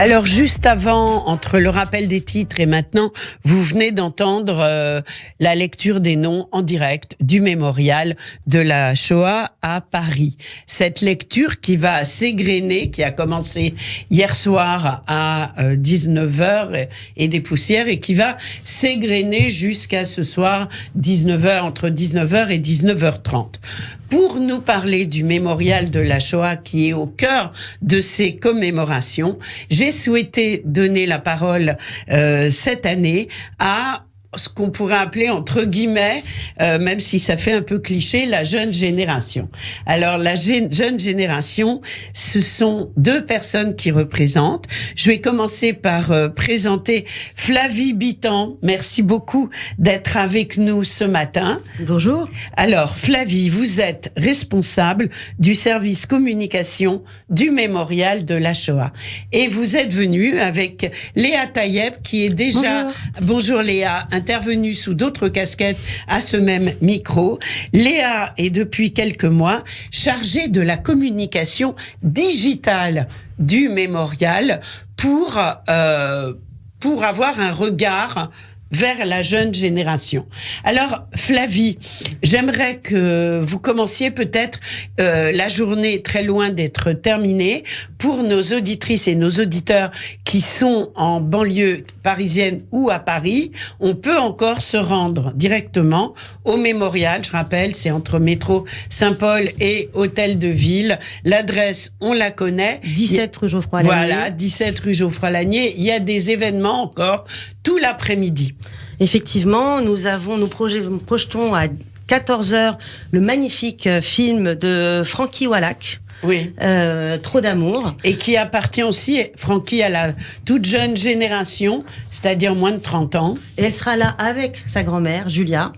Alors juste avant, entre le rappel des titres et maintenant, vous venez d'entendre la lecture des noms en direct du mémorial de la Shoah à Paris. Cette lecture qui va s'égrener, qui a commencé hier soir à 19h et des poussières et qui va s'égrener jusqu'à ce soir 19h, entre 19h et 19h30. Pour nous parler du mémorial de la Shoah qui est au cœur de ces commémorations, j'ai souhaité donner la parole cette année à ce qu'on pourrait appeler, entre guillemets, même si ça fait un peu cliché, la jeune génération. Alors, la jeune génération, ce sont deux personnes qui représentent. Je vais commencer par présenter Flavie Bitan. Merci beaucoup d'être avec nous ce matin. Bonjour. Alors, Flavie, vous êtes responsable du service communication du mémorial de la Shoah. Et vous êtes venue avec Léa Tayeb, qui est déjà... Bonjour Léa, intervenue sous d'autres casquettes à ce même micro. Léa est depuis quelques mois chargée de la communication digitale du mémorial pour avoir un regard vers la jeune génération. Alors, Flavie, j'aimerais que vous commenciez peut-être la journée très loin d'être terminée. Pour nos auditrices et nos auditeurs qui sont en banlieue parisienne ou à Paris, on peut encore se rendre directement au mémorial. Je rappelle, c'est entre métro Saint-Paul et Hôtel de Ville. L'adresse, on la connaît. 17 rue Geoffroy-Lanier. Voilà, 17 rue Geoffroy-Lanier. Il y a des événements encore tout l'après-midi. Effectivement, nous projetons à 14h le magnifique film de Frankie Wallach. Oui. Trop d'amour. Et qui appartient aussi, Frankie, à la toute jeune génération, c'est-à-dire moins de 30 ans. Et elle sera là avec sa grand-mère, Julia.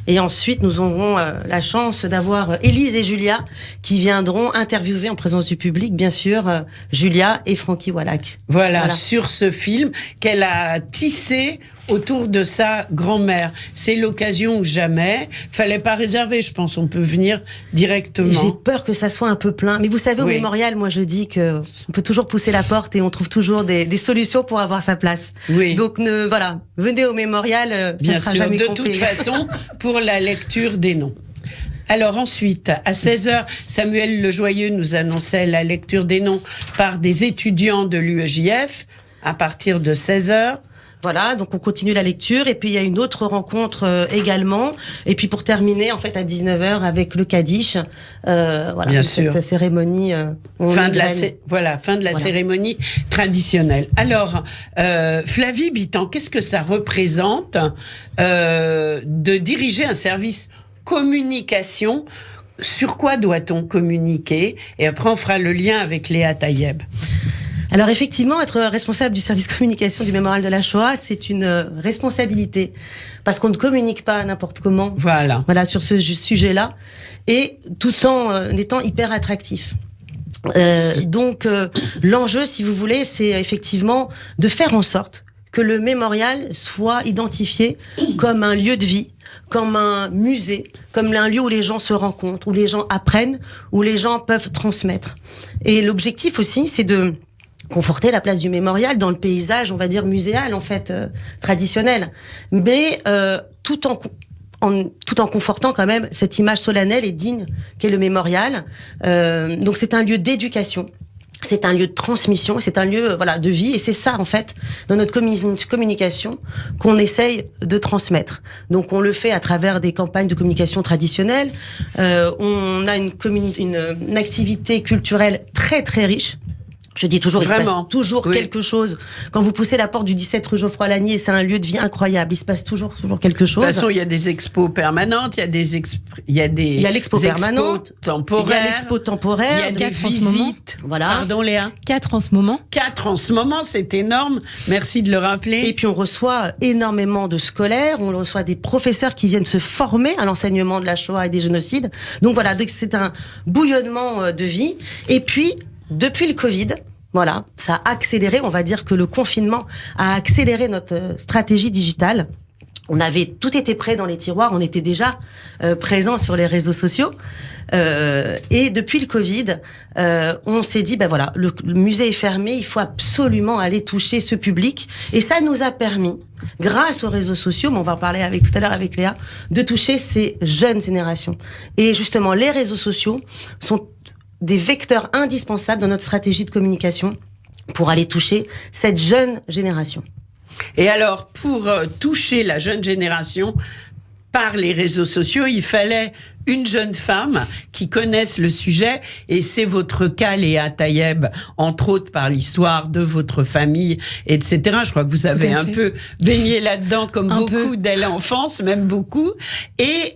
Et ensuite, nous aurons la chance d'avoir Élise et Julia qui viendront interviewer en présence du public, bien sûr, Julia et Frankie Wallach. Voilà, sur ce film qu'elle a tissé autour de sa grand-mère. C'est l'occasion ou jamais. Fallait pas réserver, je pense. On peut venir directement. J'ai peur que ça soit un peu plein. Mais vous savez, au mémorial, moi, je dis que on peut toujours pousser la porte et on trouve toujours des solutions pour avoir sa place. Oui. Donc, voilà. Venez au mémorial, bien ça sera sûr, jamais de compté. toute façon, pour la lecture des noms. Alors ensuite, à 16h, Samuel Lejoyeux nous annonçait la lecture des noms par des étudiants de l'UEJF à partir de 16h. Voilà, donc on continue la lecture et puis il y a une autre rencontre également. Et puis pour terminer, en fait, à 19h avec le Kaddish, voilà, bien cette sûr. Cérémonie. Fin de la cérémonie traditionnelle. Alors, Flavie Bitan, qu'est-ce que ça représente de diriger un service communication? Sur quoi doit-on communiquer? Et après, on fera le lien avec Léa Tayeb. Alors effectivement, être responsable du service communication du mémorial de la Shoah, c'est une responsabilité parce qu'on ne communique pas n'importe comment. Voilà sur ce sujet-là, et tout en étant hyper attractif. Donc l'enjeu, si vous voulez, c'est effectivement de faire en sorte que le mémorial soit identifié comme un lieu de vie, comme un musée, comme un lieu où les gens se rencontrent, où les gens apprennent, où les gens peuvent transmettre. Et l'objectif aussi, c'est de conforter la place du mémorial dans le paysage, on va dire, muséal, en fait, traditionnel. Mais tout en confortant quand même cette image solennelle et digne qu'est le mémorial. Donc c'est un lieu d'éducation. C'est un lieu de transmission, c'est un lieu de vie, et c'est ça en fait dans notre communication qu'on essaye de transmettre. Donc on le fait à travers des campagnes de communication traditionnelles. On a une activité culturelle très très riche. Je dis toujours, vraiment, il se passe toujours quelque chose. Quand vous poussez la porte du 17 rue Geoffroy-Lanier, c'est un lieu de vie incroyable. Il se passe toujours quelque chose. De toute façon, il y a des expos permanentes, il y a l'expo permanente, temporaire, il y a l'expo temporaire, il y a des visites. Voilà. Pardon Léa. 4 en ce moment. 4 en ce moment, c'est énorme. Merci de le rappeler. Et puis on reçoit énormément de scolaires, on reçoit des professeurs qui viennent se former à l'enseignement de la Shoah et des génocides. Donc voilà, c'est un bouillonnement de vie. Et puis, depuis le Covid, ça a accéléré, on va dire que le confinement a accéléré notre stratégie digitale. tout était prêt dans les tiroirs, on était déjà présent sur les réseaux sociaux. Et depuis le Covid, on s'est dit, voilà, le musée est fermé, il faut absolument aller toucher ce public. Et ça nous a permis, grâce aux réseaux sociaux, mais on va en parler tout à l'heure avec Léa, de toucher ces jeunes générations. Et justement, les réseaux sociaux sont des vecteurs indispensables dans notre stratégie de communication pour aller toucher cette jeune génération. Et alors, pour toucher la jeune génération par les réseaux sociaux, il fallait une jeune femme qui connaisse le sujet, et c'est votre cas, Léa Tayeb, entre autres par l'histoire de votre famille, etc. Je crois que vous avez un peu baigné là-dedans, comme beaucoup dès l'enfance, même beaucoup. Et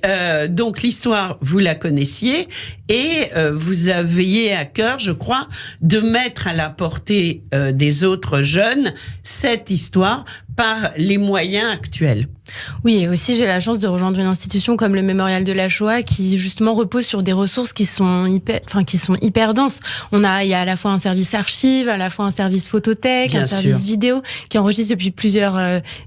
donc l'histoire, vous la connaissiez, et vous aviez à cœur, je crois, de mettre à la portée des autres jeunes cette histoire par les moyens actuels. Oui, et aussi j'ai la chance de rejoindre une institution comme le Mémorial de la Shoah qui justement repose sur des ressources qui sont hyper denses. Il y a à la fois un service archive, à la fois un service photothèque, un service vidéo qui enregistre depuis plusieurs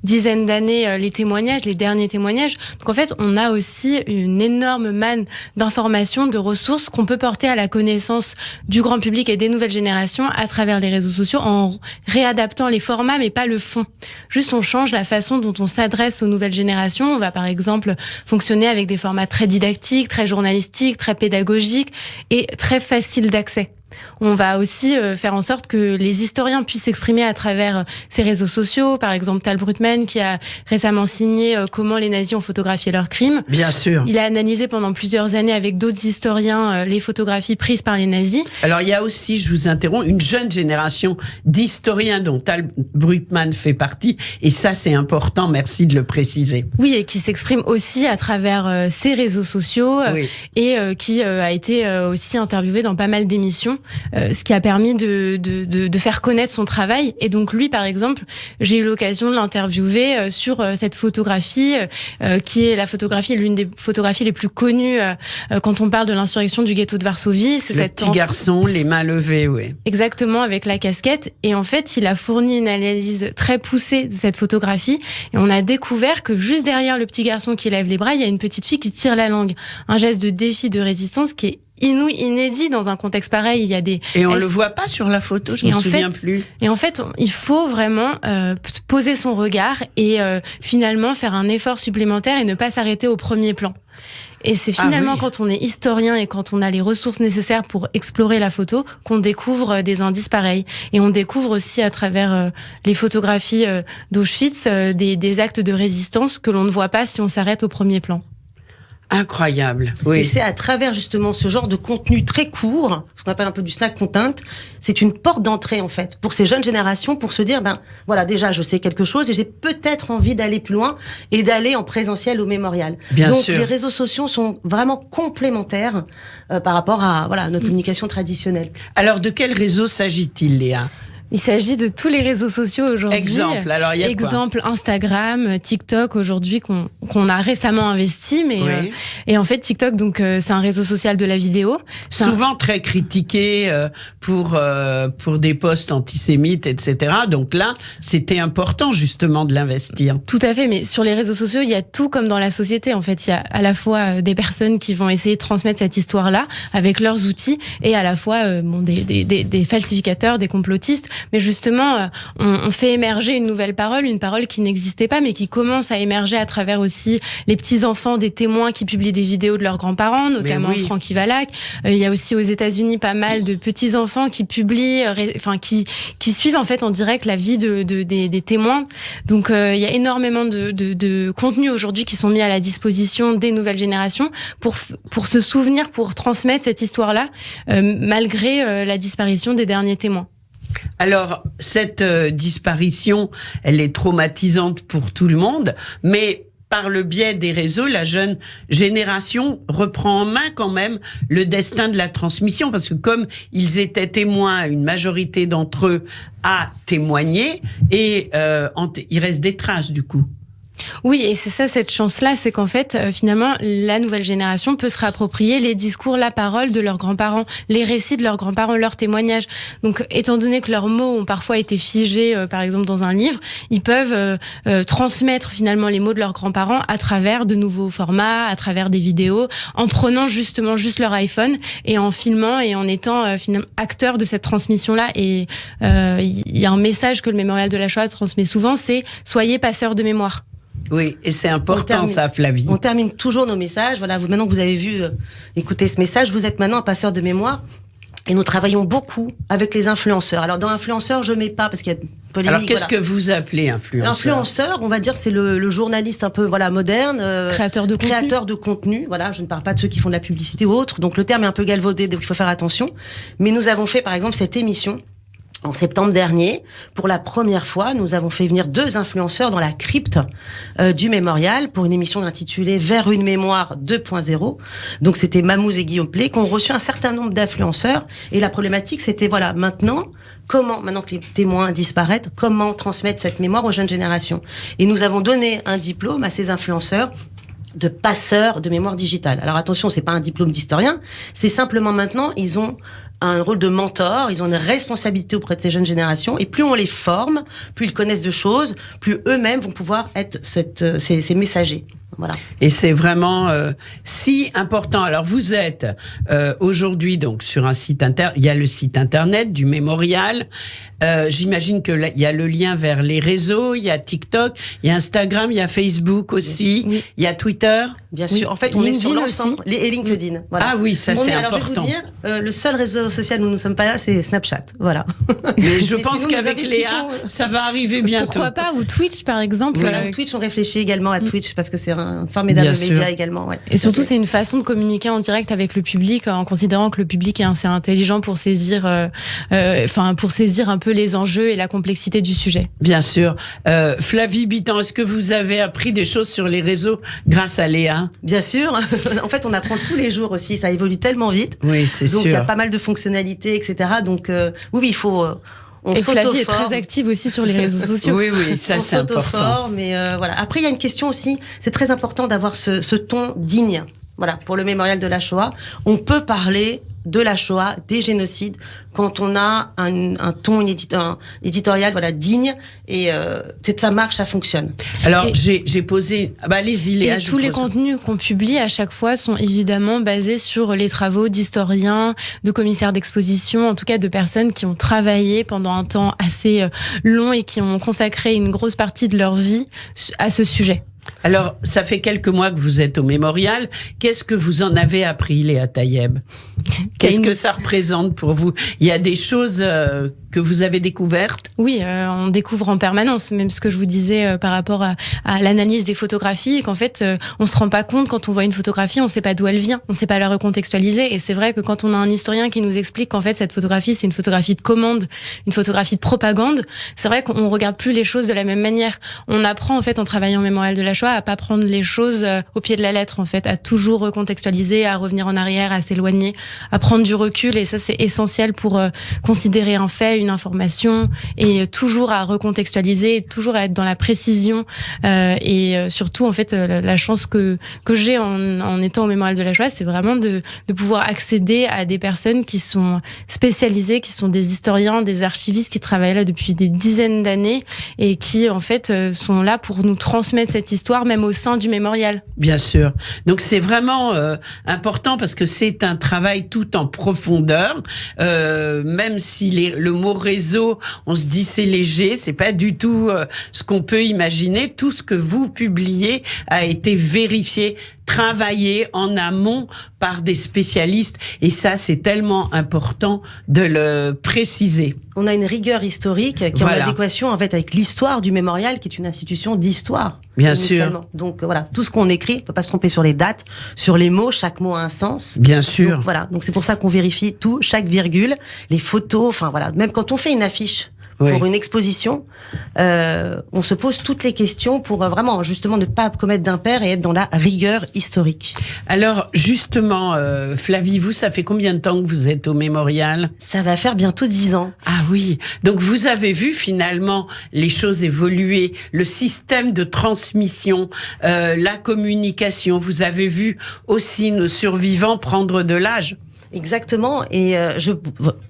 dizaines d'années les témoignages, les derniers témoignages. Donc en fait, on a aussi une énorme manne d'informations, de ressources qu'on peut porter à la connaissance du grand public et des nouvelles générations à travers les réseaux sociaux en réadaptant les formats mais pas le fond. Juste on change la façon dont on s'adresse aux nouvelles générations. On va par exemple fonctionner avec des formats très didactiques, très journalistiques, très pédagogiques et très faciles d'accès. On va aussi faire en sorte que les historiens puissent s'exprimer à travers ces réseaux sociaux. Par exemple, Tal Brutman qui a récemment signé Comment les nazis ont photographié leurs crimes. Bien sûr. Il a analysé pendant plusieurs années avec d'autres historiens les photographies prises par les nazis. Alors il y a aussi, je vous interromps, une jeune génération d'historiens dont Tal Brutman fait partie, et ça c'est important, merci de le préciser. Oui, et qui s'exprime aussi à travers ces réseaux sociaux, et qui a été aussi interviewé dans pas mal d'émissions. Ce qui a permis de faire connaître son travail. Et donc lui, par exemple, j'ai eu l'occasion de l'interviewer sur cette photographie qui est la photographie, l'une des photographies les plus connues quand on parle de l'insurrection du ghetto de Varsovie. C'est le petit garçon, les mains levées, oui. Exactement, avec la casquette. Et en fait, il a fourni une analyse très poussée de cette photographie. Et on a découvert que juste derrière le petit garçon qui lève les bras, il y a une petite fille qui tire la langue. Un geste de défi, de résistance qui est inouï, inédit dans un contexte pareil. Il y a des et on le voit pas sur la photo, je me souviens plus. Et en fait, il faut vraiment poser son regard et finalement faire un effort supplémentaire et ne pas s'arrêter au premier plan. Et c'est finalement quand on est historien et quand on a les ressources nécessaires pour explorer la photo qu'on découvre des indices pareils. Et on découvre aussi à travers les photographies d'Auschwitz des actes de résistance que l'on ne voit pas si on s'arrête au premier plan. Incroyable. Oui. Et c'est à travers justement ce genre de contenu très court, ce qu'on appelle un peu du snack content, c'est une porte d'entrée en fait pour ces jeunes générations, pour se dire voilà, déjà je sais quelque chose et j'ai peut-être envie d'aller plus loin et d'aller en présentiel au mémorial. Bien Donc sûr. Les réseaux sociaux sont vraiment complémentaires par rapport à notre communication traditionnelle. Alors de quel réseau s'agit-il, Léa ? Il s'agit de tous les réseaux sociaux aujourd'hui. Exemple, alors il y a Exemple, Instagram, TikTok aujourd'hui qu'on a récemment investi, mais et en fait TikTok donc c'est un réseau social de la vidéo. Souvent très critiqué pour des posts antisémites, etc. Donc là, c'était important justement de l'investir. Tout à fait, mais sur les réseaux sociaux, il y a tout comme dans la société. En fait, il y a à la fois des personnes qui vont essayer de transmettre cette histoire-là avec leurs outils, et à la fois des falsificateurs, des complotistes. Mais justement, on fait émerger une nouvelle parole, une parole qui n'existait pas, mais qui commence à émerger à travers aussi les petits-enfants des témoins qui publient des vidéos de leurs grands-parents, notamment Francky Valak. Il y a aussi aux États-Unis pas mal de petits-enfants qui publient, qui suivent en fait en direct la vie des témoins. Donc il y a énormément de contenus aujourd'hui qui sont mis à la disposition des nouvelles générations pour se souvenir, pour transmettre cette histoire-là, malgré la disparition des derniers témoins. Alors, cette disparition, elle est traumatisante pour tout le monde, mais par le biais des réseaux, la jeune génération reprend en main quand même le destin de la transmission, parce que comme ils étaient témoins, une majorité d'entre eux a témoigné, et il reste des traces du coup. Oui, et c'est ça, cette chance-là, c'est qu'en fait, finalement, la nouvelle génération peut se réapproprier les discours, la parole de leurs grands-parents, les récits de leurs grands-parents, leurs témoignages. Donc, étant donné que leurs mots ont parfois été figés, par exemple, dans un livre, ils peuvent transmettre finalement les mots de leurs grands-parents à travers de nouveaux formats, à travers des vidéos, en prenant justement juste leur iPhone et en filmant et en étant finalement acteurs de cette transmission-là. Et il y a un message que le Mémorial de la Shoah transmet souvent, c'est « Soyez passeurs de mémoire ». Oui, et c'est important ça, Flavie. On termine toujours nos messages. Voilà, maintenant que vous avez vu, écoutez ce message, vous êtes maintenant un passeur de mémoire. Et nous travaillons beaucoup avec les influenceurs. Alors dans influenceurs, je mets pas parce qu'il y a polémique. Alors qu'est-ce que vous appelez influenceur ? Influenceur, on va dire, c'est le journaliste un peu moderne, créateur de contenu. Voilà, je ne parle pas de ceux qui font de la publicité ou autre. Donc le terme est un peu galvaudé, donc il faut faire attention. Mais nous avons fait par exemple cette émission. En septembre dernier, pour la première fois, nous avons fait venir 2 influenceurs dans la crypte du mémorial pour une émission intitulée Vers une mémoire 2.0. Donc c'était Mamouze et Guillaume Play qui ont reçu un certain nombre d'influenceurs. Et la problématique, c'était maintenant que les témoins disparaissent, comment transmettre cette mémoire aux jeunes générations. Et nous avons donné un diplôme à ces influenceurs de passeurs de mémoire digitale. Alors attention, c'est pas un diplôme d'historien, c'est simplement maintenant, ils ont un rôle de mentor, ils ont une responsabilité auprès de ces jeunes générations, et plus on les forme, plus ils connaissent de choses, plus eux-mêmes vont pouvoir être ces messagers. Voilà. Et c'est vraiment si important. Alors vous êtes aujourd'hui donc sur un site il y a le site internet du mémorial. J'imagine que il y a le lien vers les réseaux. Il y a TikTok, il y a Instagram, il y a Facebook aussi, oui. Il y a Twitter. Bien sûr. En fait, on est sur l'ensemble et LinkedIn. Voilà. Ah oui, ça c'est important. Alors je vais vous dire, le seul réseau social où nous ne sommes pas là, c'est Snapchat. Voilà. Mais je pense qu'avec Léa, ça va arriver bientôt. Pourquoi pas, ou Twitch par exemple. Oui. Twitch, on réfléchit également à Twitch parce que c'est un formidable média également. Ouais. Et surtout, c'est une façon de communiquer en direct avec le public, en considérant que le public est assez intelligent pour saisir, pour saisir un peu les enjeux et la complexité du sujet. Bien sûr. Flavie Bitan, est-ce que vous avez appris des choses sur les réseaux grâce à Léa ? Bien sûr. En fait, on apprend tous les jours aussi. Ça évolue tellement vite. Oui, c'est sûr. Donc, il y a pas mal de fonctionnalités, etc. Donc, oui, il faut... Et Flavie est très active aussi sur les réseaux sociaux. Oui, ça c'est important. Mais voilà. Après, il y a une question aussi. C'est très important d'avoir ce ton digne. Voilà, pour le mémorial de la Shoah, on peut parler de la Shoah, des génocides, quand on a un ton éditorial digne, et ça marche, ça fonctionne. Alors, j'ai posé... allez-y, Léa. Et tous les contenus qu'on publie à chaque fois sont évidemment basés sur les travaux d'historiens, de commissaires d'exposition, en tout cas de personnes qui ont travaillé pendant un temps assez long et qui ont consacré une grosse partie de leur vie à ce sujet. Alors, ça fait quelques mois que vous êtes au mémorial. Qu'est-ce que vous en avez appris, Léa Taïeb ? Qu'est-ce que ça représente pour vous ? Il y a des choses que vous avez découvertes ? Oui, on découvre en permanence, même ce que je vous disais par rapport à l'analyse des photographies, qu'en fait, on se rend pas compte quand on voit une photographie, on sait pas d'où elle vient, on sait pas la recontextualiser. Et c'est vrai que quand on a un historien qui nous explique qu'en fait, cette photographie, c'est une photographie de commande, une photographie de propagande, c'est vrai qu'on regarde plus les choses de la même manière. On apprend, en fait, en travaillant au Mémorial de la Shoah, à pas prendre les choses au pied de la lettre, en fait, à toujours recontextualiser, à revenir en arrière, à s'éloigner, à prendre du recul. Et ça, c'est essentiel pour considérer un fait, une information, et toujours à recontextualiser, toujours à être dans la précision, et surtout, en fait, la chance que j'ai en étant au Mémorial de la Shoah, c'est vraiment de pouvoir accéder à des personnes qui sont spécialisées, qui sont des historiens, des archivistes qui travaillent là depuis des dizaines d'années et qui, en fait, sont là pour nous transmettre cette histoire, même au sein du mémorial. Bien sûr. Donc c'est vraiment important parce que c'est un travail tout en profondeur. Même si le mot réseau, on se dit c'est léger, c'est pas du tout ce qu'on peut imaginer. Tout ce que vous publiez a été vérifié, travaillé en amont par des spécialistes, et ça c'est tellement important de le préciser. On a une rigueur historique qui est en adéquation en fait avec l'histoire du mémorial, qui est une institution d'histoire. Bien sûr. Donc voilà, tout ce qu'on écrit, on peut pas se tromper sur les dates, sur les mots, chaque mot a un sens. Bien sûr. Donc voilà, donc c'est pour ça qu'on vérifie tout, chaque virgule, les photos, enfin voilà, même quand on fait une affiche pour une exposition, on se pose toutes les questions pour vraiment justement ne pas commettre d'impair et être dans la rigueur historique. Alors justement, Flavie, vous, ça fait combien de temps que vous êtes au mémorial ? Ça va faire bientôt 10 ans. Ah oui, donc vous avez vu finalement les choses évoluer, le système de transmission, la communication, vous avez vu aussi nos survivants prendre de l'âge. Exactement, et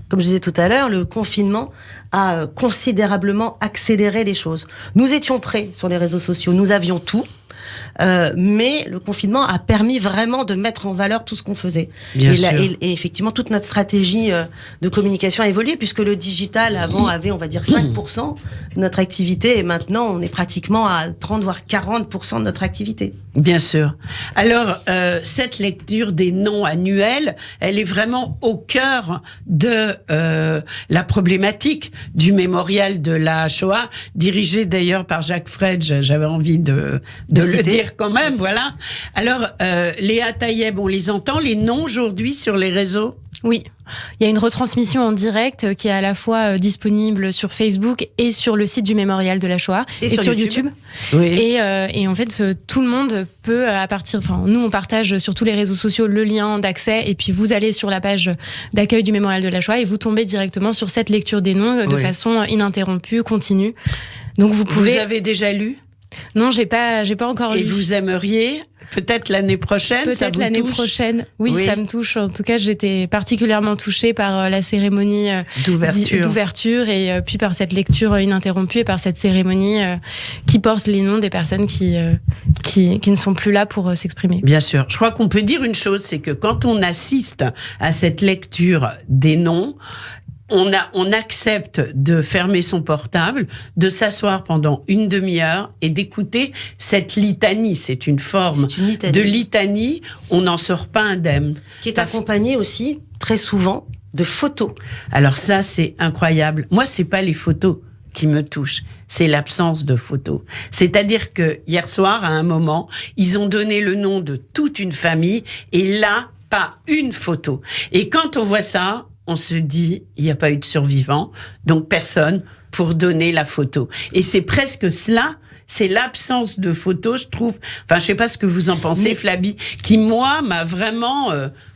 comme je disais tout à l'heure, le confinement a considérablement accéléré les choses. Nous étions prêts sur les réseaux sociaux, nous avions tout, mais le confinement a permis vraiment de mettre en valeur tout ce qu'on faisait. Et effectivement, toute notre stratégie de communication a évolué, puisque le digital avant avait, on va dire, 5% de notre activité, et maintenant on est pratiquement à 30 voire 40% de notre activité. Bien sûr. Alors, cette lecture des noms annuels, elle est vraiment au cœur de la problématique du mémorial de la Shoah, dirigé d'ailleurs par Jacques Fredge. J'avais envie de le dire quand même, voilà. Alors, Léa Taïeb, on les entend, les noms aujourd'hui sur les réseaux ? Oui, il y a une retransmission en direct qui est à la fois disponible sur Facebook et sur le site du Mémorial de la Shoah et sur YouTube. Oui. Et en fait, tout le monde peut nous on partage sur tous les réseaux sociaux le lien d'accès et puis vous allez sur la page d'accueil du Mémorial de la Shoah et vous tombez directement sur cette lecture des noms de façon ininterrompue, continue. Donc vous pouvez. Vous avez déjà lu ? Non, j'ai pas encore lu. Et vous aimeriez ? Peut-être l'année prochaine, ça vous l'année touche ? prochaine. Oui, ça me touche. En tout cas, j'étais particulièrement touchée par la cérémonie d'ouverture et puis par cette lecture ininterrompue et par cette cérémonie qui porte les noms des personnes qui ne sont plus là pour s'exprimer. Bien sûr. Je crois qu'on peut dire une chose, c'est que quand on assiste à cette lecture des noms, on accepte de fermer son portable, de s'asseoir pendant une demi-heure et d'écouter cette litanie. C'est une forme de litanie. On n'en sort pas indemne. Qui est accompagnée aussi, très souvent, de photos. Alors ça, c'est incroyable. Moi, c'est pas les photos qui me touchent, c'est l'absence de photos. C'est-à-dire que hier soir, à un moment, ils ont donné le nom de toute une famille et là, pas une photo. Et quand on voit ça, on se dit, il n'y a pas eu de survivants, donc personne pour donner la photo. Et c'est presque cela, c'est l'absence de photos, je trouve. Enfin, je sais pas ce que vous en pensez, Flavie, qui, moi, m'a vraiment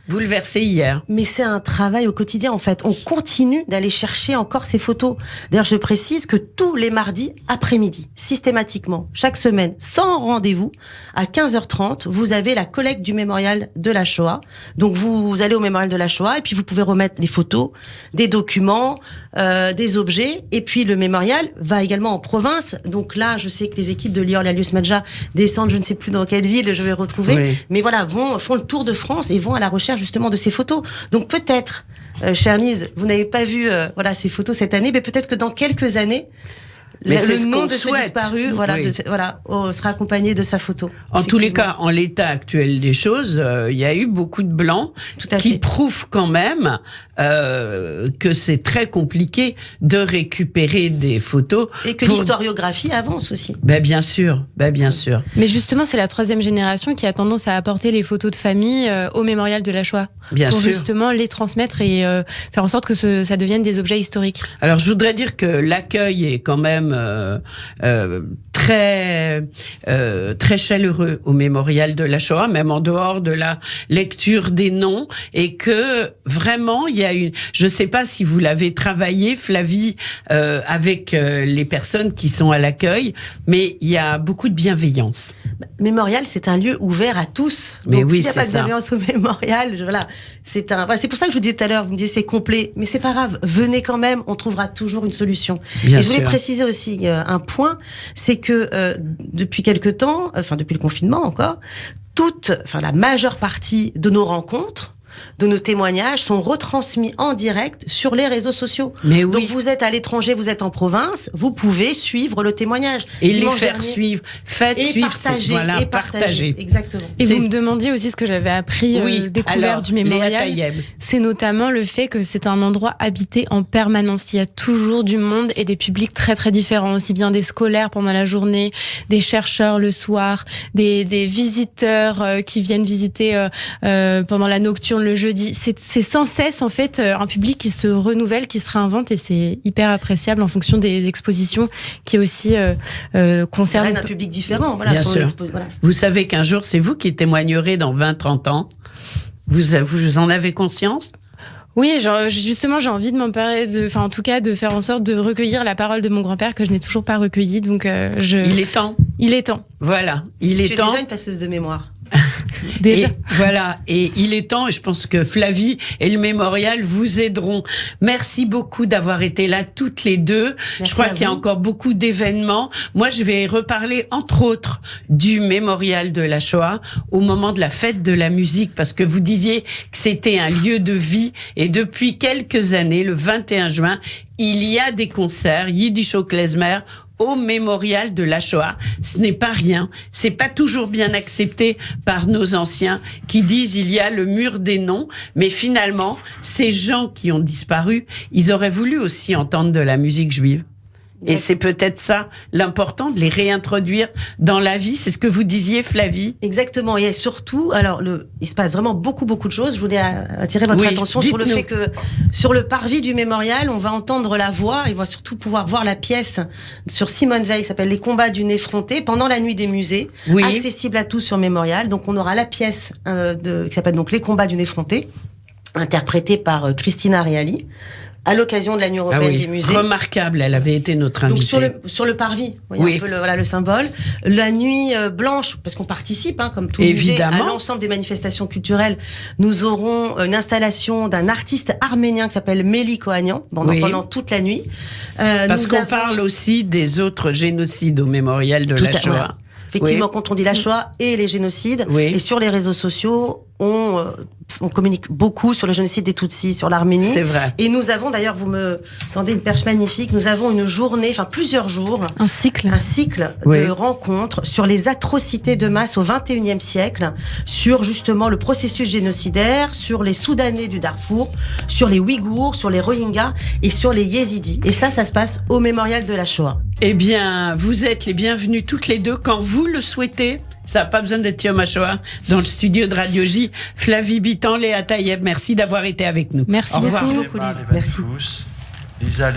bouleversée hier. Mais c'est un travail au quotidien, en fait. On continue d'aller chercher encore ces photos. D'ailleurs, je précise que tous les mardis après-midi, systématiquement, chaque semaine, sans rendez-vous, à 15h30, vous avez la collecte du Mémorial de la Shoah. Donc, vous allez au Mémorial de la Shoah et puis vous pouvez remettre des photos, des documents, des objets. Et puis, le Mémorial va également en province. Donc là, je sais que les équipes de Lior Lalius Madja descendent, je ne sais plus dans quelle ville, je vais retrouver. Oui. Mais voilà, font le tour de France et vont à la recherche justement de ces photos. Donc peut-être, chère Lise, vous n'avez pas vu ces photos cette année, mais peut-être que dans quelques années, le nom de ce disparu sera accompagné de sa photo. En tous les cas, en l'état actuel des choses, il y a eu beaucoup de blancs qui prouvent quand même que c'est très compliqué de récupérer des photos. Et que l'historiographie avance aussi. Bien sûr. Mais justement, c'est la 3e génération qui a tendance à apporter les photos de famille au Mémorial de la Shoah. Pour justement les transmettre et faire en sorte que ça devienne des objets historiques. Alors, je voudrais dire que l'accueil est quand même très chaleureux au Mémorial de la Shoah, même en dehors de la lecture des noms, et que vraiment il y a je sais pas si vous l'avez travaillé, Flavie, avec les personnes qui sont à l'accueil, mais il y a beaucoup de bienveillance. Mémorial, c'est un lieu ouvert à tous. Mais donc, oui, s'il n'y a pas de bienveillance au Mémorial, c'est pour ça que je vous disais tout à l'heure, vous me disiez c'est complet, mais c'est pas grave, venez quand même, on trouvera toujours une solution. Bien et sûr. Je voulais préciser aussi un point, c'est que depuis quelque temps, depuis le confinement encore, la majeure partie de nos rencontres, de nos témoignages sont retransmis en direct sur les réseaux sociaux. Mais oui. Donc vous êtes à l'étranger, vous êtes en province, vous pouvez suivre le témoignage. Et les faire suivre. Faites suivre. Partager. Exactement. Et vous me demandiez aussi ce que j'avais appris, découvert du Mémorial. C'est notamment le fait que c'est un endroit habité en permanence. Il y a toujours du monde et des publics très très différents, aussi bien des scolaires pendant la journée, des chercheurs le soir, des visiteurs qui viennent visiter pendant la nocturne le jeudi. C'est sans cesse en fait un public qui se renouvelle, qui se réinvente, et c'est hyper appréciable en fonction des expositions qui aussi concernent un public différent. Voilà, bien sûr. Voilà. Vous savez qu'un jour, c'est vous qui témoignerez dans 20-30 ans. Vous en avez conscience ? Oui, justement, j'ai envie de m'emparer en tout cas, de faire en sorte de recueillir la parole de mon grand-père que je n'ai toujours pas recueillie. Donc, il est temps. Il est temps. Voilà, il est temps. Tu es déjà une passeuse de mémoire. Déjà. Et voilà, et il est temps, et je pense que Flavie et le Mémorial vous aideront. Merci beaucoup d'avoir été là toutes les deux. Merci, je crois qu'il y a encore beaucoup d'événements. Moi, je vais reparler entre autres du Mémorial de la Shoah au moment de la fête de la musique, parce que vous disiez que c'était un lieu de vie, et depuis quelques années, le 21 juin, il y a des concerts Yiddish au klezmer au Mémorial de la Shoah. Ce n'est pas rien. C'est pas toujours bien accepté par nos anciens qui disent il y a le mur des noms. Mais finalement, ces gens qui ont disparu, ils auraient voulu aussi entendre de la musique juive. Et c'est peut-être ça l'important, de les réintroduire dans la vie. C'est ce que vous disiez, Flavie. Exactement. Et surtout, alors, il se passe vraiment beaucoup de choses. Je voulais attirer votre attention sur le fait que sur le parvis du Mémorial, on va entendre la voix et on va surtout pouvoir voir la pièce sur Simone Veil qui s'appelle Les combats d'une effrontée pendant la nuit des musées, accessible à tous sur Mémorial. Donc on aura la pièce qui s'appelle donc Les combats d'une effrontée, interprétée par Christina Reali, à l'occasion de la nuit européenne des musées. Remarquable, elle avait été notre invitée. Donc sur le parvis, vous voyez un peu le symbole. La nuit blanche, parce qu'on participe, comme tout musée, à l'ensemble des manifestations culturelles. Nous aurons une installation d'un artiste arménien qui s'appelle Méli Kohanian pendant toute la nuit. Parce qu'on parle aussi des autres génocides au Mémorial de la Shoah. Voilà. Effectivement, quand on dit la Shoah et les génocides, et sur les réseaux sociaux, on communique beaucoup sur le génocide des Tutsis, sur l'Arménie. C'est vrai. Et nous avons, d'ailleurs, vous me tendez une perche magnifique, nous avons une journée, plusieurs jours. Un cycle de rencontres sur les atrocités de masse au XXIe siècle, sur justement le processus génocidaire, sur les Soudanais du Darfour, sur les Ouïghours, sur les Rohingyas et sur les Yézidis. Et ça se passe au Mémorial de la Shoah. Eh bien, vous êtes les bienvenus toutes les deux quand vous le souhaitez. Ça n'a pas besoin d'être Yom HaShoah dans le studio de Radio J. Flavie Bitan, Léa Tayeb, merci d'avoir été avec nous. Merci beaucoup, Lise. Merci.